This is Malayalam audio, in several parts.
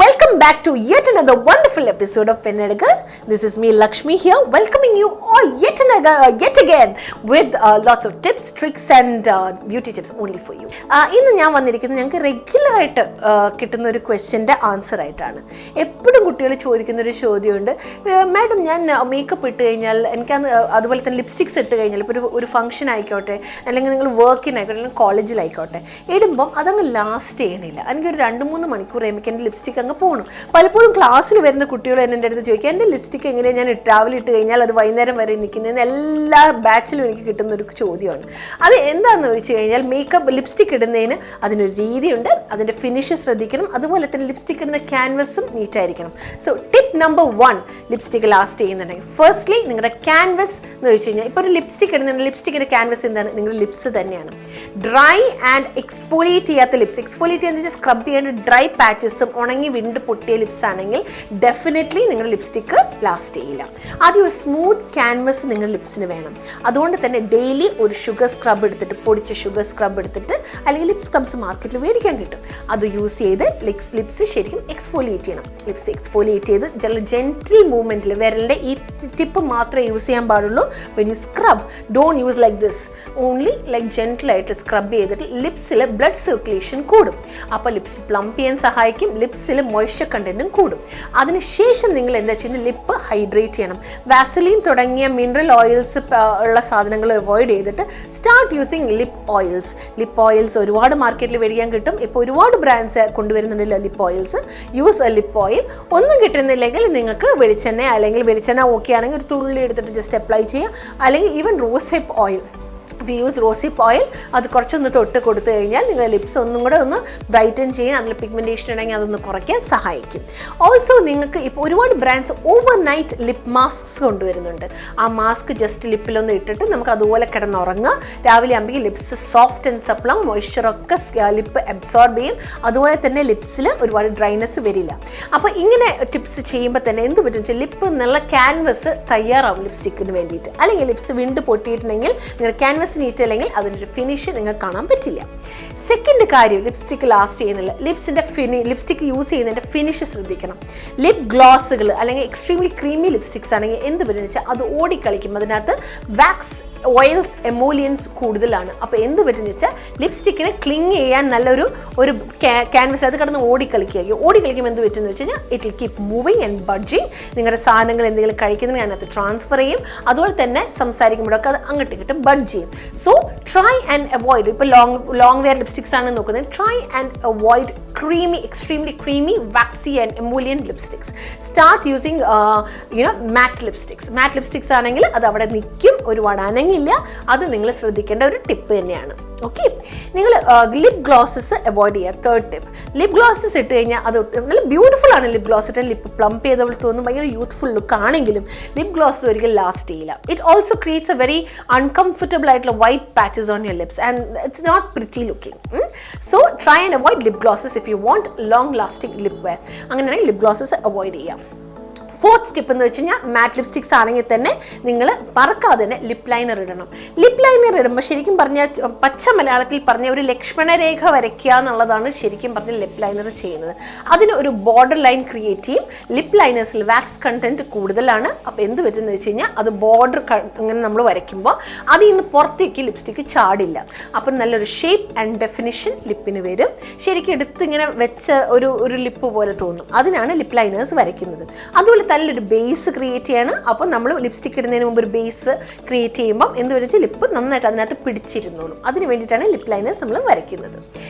Welcome back to yet another wonderful episode of Pennedagal. This is me, Lakshmi here, welcoming you all yet again with lots of tips, tricks and beauty tips only for you. ഇന്ന് ഞാൻ വന്നിരിക്കുന്നത് ഞങ്ങൾക്ക് റെഗുലറായിട്ട് കിട്ടുന്ന ഒരു ക്വസ്റ്റ്യൻ്റെ ആൻസർ ആയിട്ടാണ്. എപ്പോഴും കുട്ടികൾ ചോദിക്കുന്നൊരു ചോദ്യമുണ്ട്, മാഡം ഞാൻ മേക്കപ്പ് ഇട്ട് കഴിഞ്ഞാൽ എനിക്കത് അതുപോലെ തന്നെ ലിപ്സ്റ്റിക്സ് ഇട്ട് കഴിഞ്ഞാൽ ഇപ്പോൾ ഒരു ഫംഗ്ഷൻ ആയിക്കോട്ടെ അല്ലെങ്കിൽ നിങ്ങൾ വർക്കിനായിക്കോട്ടെ അല്ലെങ്കിൽ കോളേജിലായിക്കോട്ടെ ഇടുമ്പം അതങ്ങ് ലാസ്റ്റ് ചെയ്യണില്ല. എനിക്കൊരു 2-3 മണിക്കൂർ എനിക്ക് എൻ്റെ ലിപ്സ്റ്റിക് അങ്ങ് പോകണം. പലപ്പോഴും ക്ലാസ്സിൽ വരുന്ന കുട്ടികൾ എൻ്റെ അടുത്ത് ചോദിക്കുക, എൻ്റെ ലിപ്സ്റ്റിക് എങ്ങനെയാണ് ഞാൻ രാവിലെ ഇട്ട് കഴിഞ്ഞാൽ അത് വൈകുന്നേരം വരെ നിൽക്കുന്നതെന്ന് എല്ലാ ബാച്ചിലും എനിക്ക് കിട്ടുന്ന ഒരു ചോദ്യമാണ്. അത് എന്താണെന്ന് ചോദിച്ചു കഴിഞ്ഞാൽ മേക്കപ്പ് ലിപ്സ്റ്റിക് ഇടുന്നതിന് അതിനൊരു രീതിയുണ്ട്, അതിൻ്റെ ഫിനിഷ് ശ്രദ്ധിക്കണം, അതുപോലെ തന്നെ ലിപ്സ്റ്റിക് ഇടുന്ന ക്യാൻവസും നീറ്റായിരിക്കണം. So tip number 1 lipstick last ചെയ്യുന്നുണ്ടെങ്കിൽ ഫസ്റ്റ്ലി നിങ്ങളുടെ ക്യാൻവസ് എന്ന് ചോദിച്ചു കഴിഞ്ഞാൽ ഇപ്പോൾ ഒരു ലിപ്സ്റ്റിക് ഇടുന്നുണ്ട്, ലിപ്സ്റ്റിക്കിൻ്റെ ക്യാൻവസ് എന്താണ്? നിങ്ങളുടെ ലിപ്സ് തന്നെയാണ്. ഡ്രൈ ആൻഡ് എക്സ്ഫോലിയേറ്റ് ചെയ്യാത്ത ലിപ്സ്, എക്സ്ഫോലിയേറ്റ് ചെയ്യാന്ന് വെച്ചാൽ സ്ക്രബ് ചെയ്യേണ്ട ഡ്രൈ പാച്ചസും ഉണങ്ങി വിണ്ട് പൊട്ടിയ ലിപ്സ് ആണെങ്കിൽ ഡെഫിനറ്റ്ലി നിങ്ങളുടെ ലിപ്സ്റ്റിക്ക് ലാസ്റ്റ് ചെയ്യില്ല. ആദ്യം ഒരു സ്മൂത്ത് ക്യാൻവസ് നിങ്ങളുടെ ലിപ്സിന് വേണം. അതുകൊണ്ട് തന്നെ ഡെയിലി ഒരു ഷുഗർ സ്ക്രബ് എടുത്തിട്ട്, പൊടിച്ച ഷുഗർ സ്ക്രബ് എടുത്തിട്ട്, അല്ലെങ്കിൽ ലിപ് സ്ക്രബ്സ് മാർക്കറ്റിൽ മേടിക്കാൻ കിട്ടും, അത് യൂസ് ചെയ്ത് ലിപ്സ് ശരിക്കും എക്സ്ഫോലിയേറ്റ് ചെയ്യണം. ലിപ്സ് എക്സ്ഫോലിയേറ്റ് ചെയ്ത് ജെൻറ്റിൽ മൂവ്മെൻറ്റിൽ വിരലിൻ്റെ ഈ ടിപ്പ് മാത്രമേ യൂസ് ചെയ്യാൻ പാടുള്ളൂ. When you scrub don't use like this, only like ജെൻറ്റിലായിട്ട് സ്ക്രബ് ചെയ്തിട്ട് ലിപ്സിൽ ബ്ലഡ് സർക്കുലേഷൻ കൂടും. അപ്പോൾ ലിപ്സ് പ്ലംപ് ചെയ്യാൻ സഹായിക്കും, ലിപ്സിൽ മോയ്സ്ചർ കണ്ടന്റും കൂടും. അതിനുശേഷം നിങ്ങൾ എന്താ ചെയ്യുന്നത്? ലിപ്പ് ഹൈഡ്രേറ്റ് ചെയ്യണം. വാസലിൻ തുടങ്ങിയ മിനറൽ ഓയിൽസ് ഉള്ള സാധനങ്ങൾ അവോയ്ഡ് ചെയ്തിട്ട് start using lip oils. Lip oils ഒരുപാട് മാർക്കറ്റിൽ മേടിക്കാൻ കിട്ടും. ഇപ്പോൾ ഒരുപാട് ബ്രാൻഡ്സ് കൊണ്ടുവരുന്നുണ്ടല്ലോ lip oils. Use a lip oil. ഒന്നും കിട്ടുന്നില്ലെങ്കിൽ നിങ്ങൾക്ക് വെളിച്ചെണ്ണ, അല്ലെങ്കിൽ വെളിച്ചെണ്ണ ഓക്കെ ആണെങ്കിൽ ഒരു തുള്ളി എടുത്തിട്ട് ജസ്റ്റ് അപ്ലൈ ചെയ്യുക, അല്ലെങ്കിൽ even rosehip oil. We use rosehip oil, അത് കുറച്ചൊന്ന് തൊട്ട് കൊടുത്തു കഴിഞ്ഞാൽ നിങ്ങളുടെ ലിപ്സ് ഒന്നും കൂടെ ഒന്ന് ബ്രൈറ്റൻ ചെയ്യാൻ, അതിൽ പിഗ്മെൻറ്റേഷൻ ഉണ്ടെങ്കിൽ അതൊന്ന് കുറയ്ക്കാൻ സഹായിക്കും. ഓൾസോ നിങ്ങൾക്ക് ഇപ്പോൾ ഒരുപാട് brands over night lip masks കൊണ്ടുവരുന്നുണ്ട്. ആ മാസ്ക് ജസ്റ്റ് ലിപ്പിലൊന്ന് ഇട്ടിട്ട് നമുക്ക് അതുപോലെ കിടന്നുറങ്ങുക. രാവിലെ ആകുമ്പോൾ ലിപ്സ് സോഫ്റ്റ് ആൻഡ് സപ്ലം, മോയ്സ്ചറൊക്കെ ലിപ്പ് അബ്സോർബ് ചെയ്യും. അതുപോലെ തന്നെ ലിപ്സിൽ ഒരുപാട് ഡ്രൈനെസ് വരില്ല. അപ്പോൾ ഇങ്ങനെ ടിപ്സ് ചെയ്യുമ്പോൾ തന്നെ എന്ത് പറ്റും വെച്ചാൽ ലിപ്പ് നല്ല ക്യാൻവസ് തയ്യാറാവും ലിപ്സ്റ്റിക്കിന് വേണ്ടിയിട്ട്. അല്ലെങ്കിൽ ലിപ്സ് വിണ്ട് പൊട്ടിയിട്ടുണ്ടെങ്കിൽ നിങ്ങളുടെ ക്യാൻവസ് നീറ്റ് അല്ലെങ്കിൽ അതിൻ്റെ ഫിനിഷ് നിങ്ങൾക്ക് കാണാൻ പറ്റില്ല. സെക്കൻഡ് കാര്യം, ലിപ്സ്റ്റിക് ലാസ്റ്റ് ചെയ്യുന്നില്ല. ലിപ്സ്റ്റിക് യൂസ് ചെയ്യുന്നതിൻ്റെ ഫിനിഷ് ശ്രദ്ധിക്കണം. ലിപ് ഗ്ലോസുകൾ അല്ലെങ്കിൽ എക്സ്ട്രീംലി ക്രീമി ലിപ്സ്റ്റിക്സ് ആണെങ്കിൽ എന്ത് പറ്റുമെന്ന് വെച്ചാൽ അത് ഓടിക്കളിക്കും. അതിനകത്ത് വാക്സ്, ഓയിൽസ്, എമോലിയൻസ് കൂടുതലാണ്. അപ്പോൾ എന്ത് പറ്റുമെന്ന് വെച്ചാൽ ലിപ്സ്റ്റിക്കിന് ക്ലിങ് ചെയ്യാൻ നല്ലൊരു ക്യാൻവസ് അത് കിടന്ന് ഓടിക്കളിക്കുമ്പോൾ എന്ത് പറ്റുമെന്ന് വെച്ച് കഴിഞ്ഞാൽ it will keep moving and bulging. നിങ്ങളുടെ സാധനങ്ങൾ എന്തെങ്കിലും കഴിക്കുന്നെങ്കിൽ അതിനകത്ത് ട്രാൻസ്ഫർ ചെയ്യും. അതുപോലെ തന്നെ സംസാരിക്കുമ്പോഴൊക്കെ അത് അങ്ങോട്ട് ഇങ്ങോട്ട് ബഡ്ജ് ചെയ്യും. സോ ട്രൈ ആൻഡ് അവോയ്ഡ്, ഇപ്പോൾ ലോങ് വെയർ ലിപ്സ്റ്റിക്സ് ആണ് നോക്കുന്നത്, try and avoid creamy, extremely creamy, waxy and emollient lipsticks. Start using matte lipsticks. Matte lipsticks ആണെങ്കിൽ അത് അവിടെ നിൽക്കും, ഒരുപാട് അനങ്ങില്ല. അത് നിങ്ങൾ ശ്രദ്ധിക്കേണ്ട ഒരു ടിപ്പ് തന്നെയാണ്. ഓക്കെ, നിങ്ങൾ ലിപ് ഗ്ലോസസ് അവോയ്ഡ് ചെയ്യുക. തേർഡ് ടിപ്പ്, ലിപ് ഗ്ലോസസ് ഇട്ട് കഴിഞ്ഞാൽ അത് നല്ല ബ്യൂട്ടിഫുൾ ആണ്. ലിപ് ഗ്ലോസ് ഇട്ട് ലിപ്പ് പ്ലംപ് ചെയ്തവൾ തോന്നും, ഭയങ്കര യൂത്ത്ഫുൾ ലുക്ക് ആണെങ്കിലും ലിപ് ഗ്ലോസ് ഒരിക്കലും ലാസ്റ്റ് ചെയ്യില്ല. It also creates a very uncomfortable ആയിട്ടുള്ള white patches on your lips and it's not pretty looking. So try and avoid lip glosses if you want long lasting lip wear. അങ്ങനെയാണെങ്കിൽ ലിപ് ഗ്ലോസസ് അവോയ്ഡ് ചെയ്യാം. ഫോർത്ത് ടിപ്പ് എന്ന് വെച്ച് കഴിഞ്ഞാൽ മാറ്റ് ലിപ്സ്റ്റിക്സ് ആണെങ്കിൽ തന്നെ നിങ്ങൾ മറക്കാതെ തന്നെ ലിപ്പ് ലൈനർ ഇടണം. ലിപ്പ് ലൈനർ ഇടുമ്പോൾ ശരിക്കും പറഞ്ഞാൽ പച്ച മലയാളത്തിൽ പറഞ്ഞ ഒരു ലക്ഷ്മണരേഖ വരയ്ക്കുക എന്നുള്ളതാണ് ശരിക്കും പറഞ്ഞാൽ ലിപ്പ് ലൈനർ ചെയ്യുന്നത്. അതിന് ഒരു ബോർഡർ ലൈൻ ക്രിയേറ്റ് ചെയ്യും. ലിപ്പ് ലൈനേഴ്സിൽ വാക്സ് കണ്ടന്റ് കൂടുതലാണ്. അപ്പോൾ എന്ത് പറ്റുമെന്ന് വെച്ച് കഴിഞ്ഞാൽ അത് ബോർഡർ ഇങ്ങനെ നമ്മൾ വരയ്ക്കുമ്പോൾ അതിൽ നിന്ന് പുറത്തേക്ക് ലിപ്സ്റ്റിക്ക് ചാടില്ല. അപ്പം നല്ലൊരു ഷേപ്പ് ആൻഡ് ഡെഫിനിഷൻ ലിപ്പിന് വരും. ശരിക്കും എടുത്ത് ഇങ്ങനെ വെച്ച ഒരു ലിപ്പ് പോലെ തോന്നും. അതിനാണ് ലിപ്പ് ലൈനേഴ്സ് വരയ്ക്കുന്നത്. അതുപോലെ നല്ലൊരു ബേസ് ക്രിയേറ്റ് ചെയ്യാണ്. അപ്പോൾ നമ്മൾ ലിപ്സ്റ്റിക് ഇടുന്നതിന് മുമ്പ് ഒരു ബേസ് ക്രിയേറ്റ് ചെയ്യുമ്പോൾ എന്ത് വെച്ചാൽ ലിപ്പ് നന്നായിട്ട് അതിനകത്ത് പിടിച്ചിരുന്നോളും. അതിന് വേണ്ടിയിട്ടാണ് ലിപ്പ് ലൈനേഴ്സ് നമ്മൾ വരയ്ക്കുന്നത്.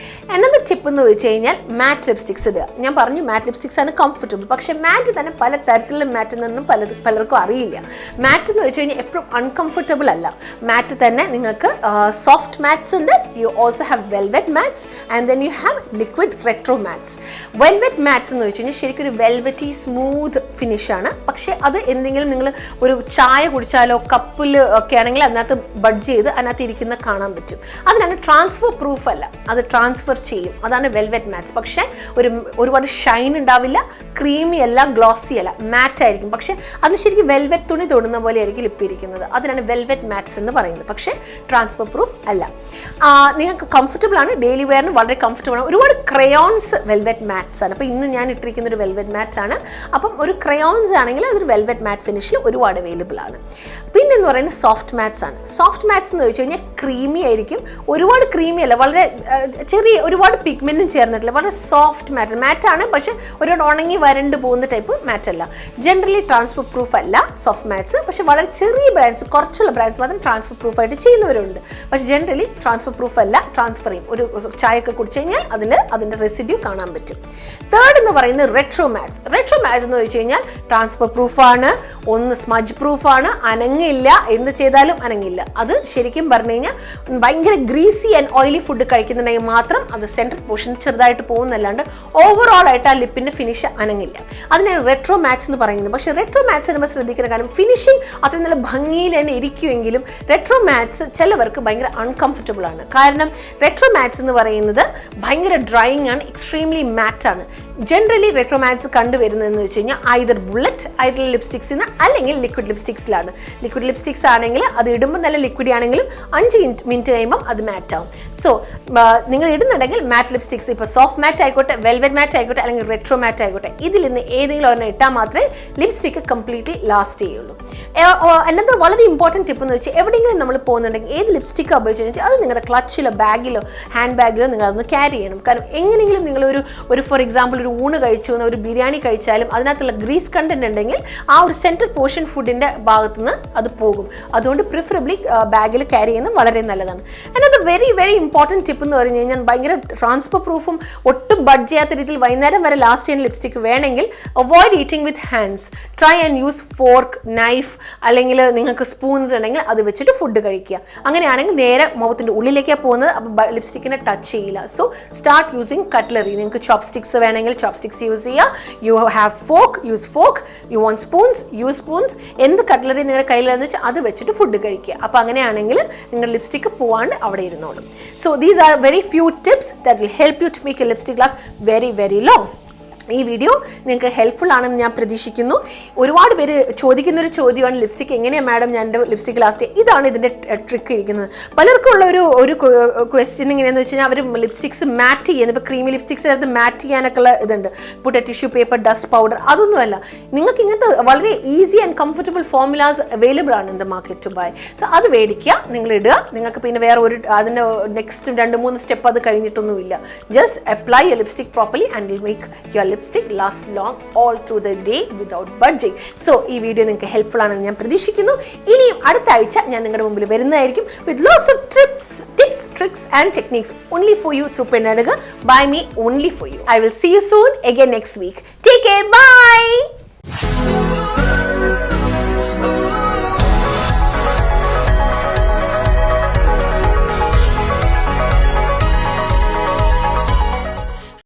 എന്നൊരു ടിപ്പ് എന്ന് വെച്ച് കഴിഞ്ഞാൽ മാറ്റ് ലിപ്സ്റ്റിക്സ് ഇടുക. ഞാൻ പറഞ്ഞു മാറ്റ് ലിപ്സ്റ്റിക്സ് ആണ് കംഫർട്ടബിൾ. പക്ഷേ മാറ്റ് തന്നെ പല തരത്തിലുള്ള മാറ്റ് എന്നൊന്നും പലർക്കും അറിയില്ല. മാറ്റ് എന്ന് വെച്ച് കഴിഞ്ഞാൽ എപ്പോഴും അൺകംഫർട്ടബിൾ അല്ല. മാറ്റ് തന്നെ നിങ്ങൾക്ക് സോഫ്റ്റ് മാറ്റ്സ് ഉണ്ട്. You also have velvet mats and then you have liquid retro mats. Velvet mats എന്ന് വെച്ച് കഴിഞ്ഞാൽ ശരിക്കും ഒരു വെൽവെറ്റി സ്മൂത്ത് ഫിനിഷ് ആണ്. പക്ഷേ അത് എന്തെങ്കിലും നിങ്ങൾ ഒരു ചായ കുടിച്ചാലോ കപ്പിൽ ഒക്കെ ആണെങ്കിൽ അതിനകത്ത് ബഡ്ജ് ചെയ്ത് അതിനകത്ത് ഇരിക്കുന്ന കാണാൻ പറ്റും. അതിനാണ് ട്രാൻസ്ഫർ പ്രൂഫ് അല്ല, അത് ട്രാൻസ്ഫർ ചെയ്യും. അതാണ് വെൽവെറ്റ് മാറ്റ്സ്. പക്ഷേ ഒരുപാട് ഷൈൻ ഉണ്ടാവില്ല, ക്രീമി അല്ല, ഗ്ലോസി അല്ല, മാറ്റ് ആയിരിക്കും. പക്ഷേ അത് ശരിക്കും വെൽവെറ്റ് തുണി തൊടുന്ന പോലെ ആയിരിക്കും ലിപ്പ് ഇരിക്കുന്നത്. അതിനാണ് വെൽവെറ്റ് മാറ്റ്സ് എന്ന് പറയുന്നത്. പക്ഷേ ട്രാൻസ്ഫർ പ്രൂഫ് അല്ല. നിങ്ങൾക്ക് കംഫർട്ടബിൾ ആണ്, ഡെയിലി വെയറിന് വളരെ കംഫർട്ടബിൾ ആണ്. ഒരുപാട് ക്രയോൺസ് വെൽവെറ്റ് മാറ്റ്സ് ആണ്. അപ്പോൾ ഇന്ന് ഞാൻ ഇട്ടിരിക്കുന്ന ഒരു വെൽവെറ്റ് മാറ്റ് ആണ്. അപ്പം ഒരു ക്രയോൺസ് ആണെങ്കിൽ അതൊരു വെൽവെറ്റ് മാറ്റ് ഫിനിഷിൽ ഒരുപാട് അവൈലബിൾ ആണ്. പിന്നെ എന്ന് പറയുന്നത് സോഫ്റ്റ് മാറ്റ്സ് ആണ്. സോഫ്റ്റ് മാറ്റ്സ് എന്ന് ചോദിച്ചു കഴിഞ്ഞാൽ ക്രീമി ആയിരിക്കും. ഒരുപാട് ക്രീമി അല്ല, വളരെ ചെറിയ ഒരുപാട് പിഗ്മെന്റും ചേർന്നിട്ടില്ല, വളരെ സോഫ്റ്റ് മാറ്റാണ്. പക്ഷേ ഒരുപാട് ഉണങ്ങി വരണ്ട് പോകുന്ന ടൈപ്പ് മാറ്റ് അല്ല. ജനറലി ട്രാൻസ്ഫർ പ്രൂഫ് അല്ല സോഫ്റ്റ് മാറ്റ്സ്. പക്ഷേ വളരെ ചെറിയ ബ്രാൻഡ്സ്, കുറച്ചുള്ള ബ്രാൻഡ്സ് മാത്രം ട്രാൻസ്ഫർ പ്രൂഫ് ആയിട്ട് ചെയ്യുന്നവരുണ്ട്. പക്ഷേ ജനറലി ട്രാൻസ്ഫർ പ്രൂഫ് അല്ല, ട്രാൻസ്ഫർ ചെയ്യും. ഒരു ചായയൊക്കെ കുടിച്ചു കഴിഞ്ഞാൽ അതിൻ്റെ റെസിഡ്യൂ കാണാൻ പറ്റും. തേർഡ് എന്ന് പറയുന്നത് റെട്രോ മാറ്റ്സ്. റെട്രോ മാറ്റ്സ് എന്ന് വെച്ച് കഴിഞ്ഞാൽ ട്രാൻസ്ഫർ പ്രൂഫാണ്, ഒന്ന് സ്മജ് പ്രൂഫാണ്, അനങ്ങില്ല, എന്ത് ചെയ്താലും അനങ്ങില്ല. അത് ശരിക്കും പറഞ്ഞു കഴിഞ്ഞാൽ ഭയങ്കര ഗ്രീസി ആൻഡ് ഓയിലി ഫുഡ് കഴിക്കുന്നുണ്ടെങ്കിൽ മാത്രം അത് സെൻട്രൽ പോർഷൻ ചെറുതായിട്ട് പോകുന്നല്ലാണ്ട് ഓവറോൾ ആയിട്ട് ആ ലിപ്പിൻ്റെ ഫിനിഷ് അനങ്ങില്ല. അതിനാണ് റെട്രോ മാറ്റ്സ് എന്ന് പറയുന്നത്. പക്ഷേ റെട്രോ മാറ്റ്സ് നമ്മൾ ശ്രദ്ധിക്കുന്ന കാര്യം ഫിനിഷിങ് അത്ര നല്ല ഭംഗിയിൽ തന്നെ ഇരിക്കുമെങ്കിലും റെട്രോ മാറ്റ്സ് ചിലവർക്ക് ഭയങ്കര അൺകംഫർട്ടബിൾ ആണ്. കാരണം റെട്രോ മാറ്റ്സ് എന്ന് പറയുന്നത് ഭയങ്കര ഡ്രൈയിങ് ആണ്, എക്സ്ട്രീംലി മാറ്റ് ആണ്. ജനറലി റെട്രോ മാറ്റ്സ് കണ്ടുവരുന്നതെന്ന് വെച്ച് കഴിഞ്ഞാൽ ഐദർ ബുള്ളറ്റ് ആയിട്ടുള്ള ലിപ്സ്റ്റിക്സിൽ നിന്ന് അല്ലെങ്കിൽ ലിക്വിഡ് ലിപ്സ്റ്റിക്സിലാണ്. ലിക്വിഡ് ലിപ്സ്റ്റിക്സ് ആണെങ്കിൽ അത് ഇടുമ്പോൾ നല്ല ലിക്വിഡ് ആണെങ്കിലും 5 മിനിറ്റ് കഴിയുമ്പോൾ അത് മാറ്റ് ആവും. സോ നിങ്ങൾ ഇടുന്നുണ്ടെങ്കിൽ മാറ്റ് ലിപ്സ്റ്റിക്സ്, ഇപ്പോൾ സോഫ്റ്റ് മാറ്റ് ആയിക്കോട്ടെ, വെൽവെറ്റ് മാറ്റ് ആയിക്കോട്ടെ, അല്ലെങ്കിൽ റെട്രോ മാറ്റ് ആയിക്കോട്ടെ, ഇതിൽ നിന്ന് ഏതെങ്കിലും ഒരെണ്ണം ഇട്ടാൽ മാത്രമേ ലിപ്സ്റ്റിക്ക് കംപ്ലീറ്റ്ലി ലാസ്റ്റ് ചെയ്യുള്ളൂ. അല്ലാതെ വളരെ ഇമ്പോർട്ടൻറ്റ് ടിപ്പ് എന്ന് വെച്ചാൽ എവിടെയെങ്കിലും നമ്മൾ പോകുന്നുണ്ടെങ്കിൽ ഏത് ലിപ്സ്റ്റിക്ക് ഉപയോഗിച്ച് വെച്ചാൽ അത് നിങ്ങളുടെ ക്ലച്ചിലോ ബാഗിലോ ഹാൻഡ് ബാഗിലോ നിങ്ങൾ അതൊന്ന് ക്യാരി ചെയ്യണം. കാരണം എങ്ങനെയെങ്കിലും നിങ്ങളൊരു ഫോർ എക്സാമ്പിൾ ഒരു ഊണ് കഴിച്ചു, ഒരു ബിരിയാണി കഴിച്ചാലും അതിനകത്തുള്ള ഗ്രീസ് കണ്ടന്റ് ഉണ്ടെങ്കിൽ ആ ഒരു സെൻട്രൽ പോർഷൻ ഫുഡിൻ്റെ ഭാഗത്തു നിന്ന് അത് പോകും. അതുകൊണ്ട് പ്രിഫറബിളി ബാഗിൽ ക്യാരി ചെയ്യുന്നത് വളരെ നല്ലതാണ്. അതിനകത്ത് വെരി വെരി ഇമ്പോർട്ടൻറ്റ് ടിപ്പ് എന്ന് പറഞ്ഞു കഴിഞ്ഞാൽ ഭയങ്കര ട്രാൻസ്ഫർ പ്രൂഫും ഒട്ടും ബഡ്ജ് ചെയ്യാത്ത രീതിയിൽ വൈകുന്നേരം വരെ ലാസ്റ്റ് ചെയ്യുന്ന ലിപ്സ്റ്റിക്ക് വേണമെങ്കിൽ avoid eating with hands. Try and use fork, knife, അല്ലെങ്കിൽ നിങ്ങൾക്ക് സ്പൂൺസ് ഉണ്ടെങ്കിൽ അത് വെച്ചിട്ട് ഫുഡ് കഴിക്കുക. അങ്ങനെയാണെങ്കിൽ നേരെ മുഖത്തിൻ്റെ ഉള്ളിലേക്കാണ് പോകുന്നത്, അപ്പോൾ ലിപ്സ്റ്റിക്കിനെ ടച്ച് ചെയ്യില്ല. So start using cutlery. നിങ്ങൾക്ക് ചോപ്സ്റ്റിക്സ് വേണമെങ്കിൽ ചോപ്സ്റ്റിക്സ് യൂസ് ചെയ്യുക. You have fork, use fork. You want spoons, use spoons. എന്ത് കട്ട്ലറി നിങ്ങളുടെ കയ്യിലാണെന്ന് വെച്ചാൽ അത് വെച്ചിട്ട് ഫുഡ് കഴിക്കുക. അപ്പോൾ അങ്ങനെയാണെങ്കിൽ നിങ്ങളുടെ ലിപ്സ്റ്റിക്ക് പോവാണ്ട് അവിടെ ഇരുന്നോളും. So these are very few tips that will help you to make your lipstick last very very long. ഈ വീഡിയോ നിങ്ങൾക്ക് ഹെൽപ്ഫുൾ ആണെന്ന് ഞാൻ പ്രതീക്ഷിക്കുന്നു. ഒരുപാട് പേര് ചോദിക്കുന്നൊരു ചോദ്യമാണ് ലിപ്സ്റ്റിക് എങ്ങനെയാണ് മാഡം ഞാൻ എൻ്റെ ലിപ്സ്റ്റിക് ലാസ്റ്റ്. ഇതാണ് ഇതിൻ്റെ ട്രിക്ക് ഇരിക്കുന്നത്. പലർക്കും ഉള്ള ഒരു ക്വസ്റ്റ്യൻ എങ്ങനെയാണെന്ന് വെച്ച് കഴിഞ്ഞാൽ അവർ ലിപ്സ്റ്റിക്സ് മാറ്റ് ചെയ്യുന്നത്, ഇപ്പോൾ ക്രീമി ലിപ്സ്റ്റിക്സിനകത്ത് മാറ്റ് ചെയ്യാനൊക്കെ ഉള്ള ഇതുണ്ട്, put tissue paper, dust powder. അതൊന്നുമല്ല, നിങ്ങൾക്ക് ഇങ്ങനത്തെ വളരെ easy and comfortable formulas available ആണ് in the market to buy. So അത് മേടിക്കുക, നിങ്ങൾ ഇടുക. നിങ്ങൾക്ക് പിന്നെ വേറെ അതിൻ്റെ നെക്സ്റ്റ് 2-3 സ്റ്റെപ്പ് അത് കഴിഞ്ഞിട്ടൊന്നുമില്ല. Just apply your lipstick properly and will make your lipstick last long all through the day without budging. So ഈ വീഡിയോ നിങ്ങൾക്ക് ഹെൽപ്ഫുൾ ആണെന്ന് ഞാൻ പ്രതീക്ഷിക്കുന്നു. ഇനിയും അടുത്ത ആഴ്ച ഞാൻ നിങ്ങളുടെ മുമ്പിൽ വരുന്നതായിരിക്കും with lots of tips, tricks and techniques only for you through Pennaduga by me, only for you. I will see you soon again next week. Take care. Bye.